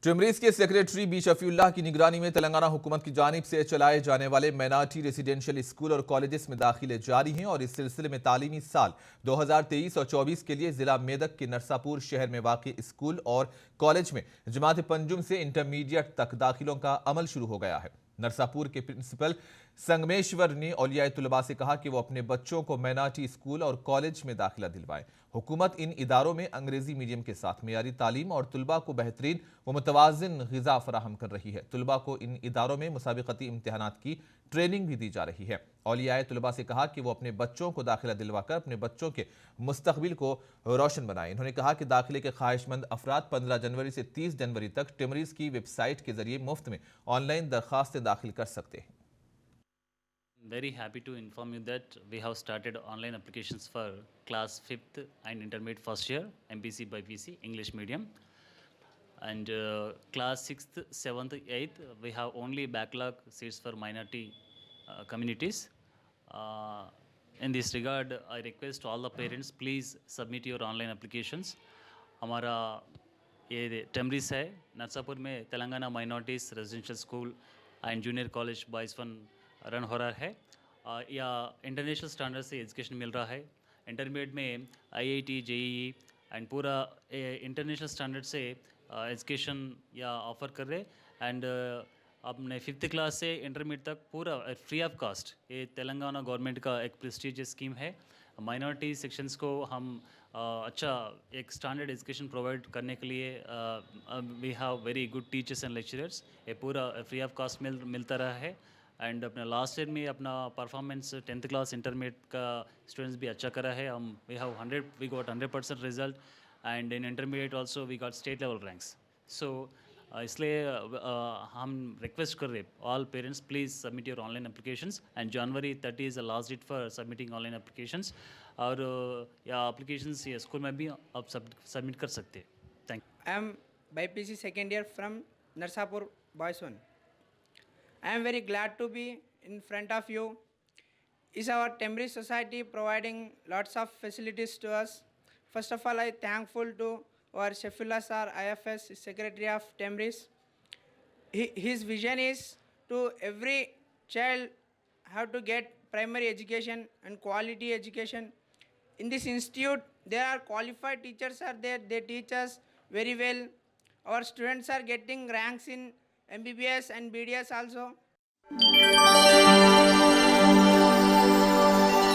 टिमरीस के secretary B Shafiullah की निगरानी में तेलंगाना हुकूमत की जानिब से चलाए जाने वाले माइनॉरिटी रेसिडेंशियल स्कूल और कॉलेजेस में दाखिले जारी हैं और इस सिलसिले में तालीमी साल 2023 और 24 के लिए जिला मेदक के नरसापुर शहर में वाक़ स्कूल और कॉलेज में जमात पंजुम से इंटरमीडिएट तक दाखिलों का अमल शुरू हो गया है। नरसापुर के प्रिंसिपल संगमेश्वर ने औलिया तुलबा से कहा कि वो अपने बच्चों को माइनॉरिटी स्कूल और कॉलेज में दाखिला दिलवाएं। हुकूमत इन इदारों में अंग्रेजी मीडियम के साथ मेयारी तालीम और तुलबा को बेहतरीन व मुतवाज़िन ग़िज़ा फराहम कर रही है। तुलबा को इन इदारों में मुसाबिक़ती इम्तिहानात की ट्रेनिंग भी दी जा रही है। औलिया तुलबा से कहा कि वो अपने बच्चों को दाखिला दिलवाकर अपने बच्चों के मुस्तकबिल को रोशन बनाएं। इन्होंने कहा कि दाखिले के ख्वाहिशमंद अफराद 15 जनवरी से 30 जनवरी तक टिमरीस की वेबसाइट के जरिए मुफ्त में ऑनलाइन दरखास्तें दाखिल कर सकते हैं। Very happy to inform you that we have started online applications for class 5th and intermediate first year MPC by PC English medium, and class 6th 7th 8th we have only backlog seats for minority communities. In this regard, I request all the parents, please submit your online applications. हमारा ये टेमरिस है नरसापुर में Telangana minorities residential school and junior college boys fun run हो रहा है। या international standard से education मिल रहा है। इंटरमीडिएट में आईआईटी जेईई एंड पूरा इंटरनेशनल स्टैंडर्ड से एजुकेशन या ऑफ़र कर रहे। एंड अपने 5th क्लास से इंटरमीडिएट तक पूरा फ्री ऑफ कास्ट, ये तेलंगाना गवर्नमेंट का एक प्रेस्टीजियस स्कीम है। माइनॉरिटी सेक्शंस को हम अच्छा एक स्टैंडर्ड एजुकेशन प्रोवाइड करने के लिए we have very good teachers and lecturers. ये पूरा फ्री ऑफ कास्ट मिलता रहा है। एंड अपना लास्ट ईयर में अपना परफॉर्मेंस 10th क्लास इंटरमीडिएट का स्टूडेंट्स भी अच्छा करा है। हम we got 100% result and in intermediate also we got state level ranks. So इसलिए हम रिक्वेस्ट कर रहे all parents, please submit your online applications and January 30 is the last date for submitting online applications. और या applications या school में भी आप सबमिट कर सकते हैं। Thank you. I am BPC second year from Narsapur Boys 1. I am very glad to be in front of you. Is our Tmreis society providing lots of facilities to us? First of all, I thankful to our Shafullah sir, IFS Secretary of Tmreis. His vision is to every child have to get primary education and quality education. In this institute, there are qualified teachers are there. They teach us very well. Our students are getting ranks in MBBS and BDS also.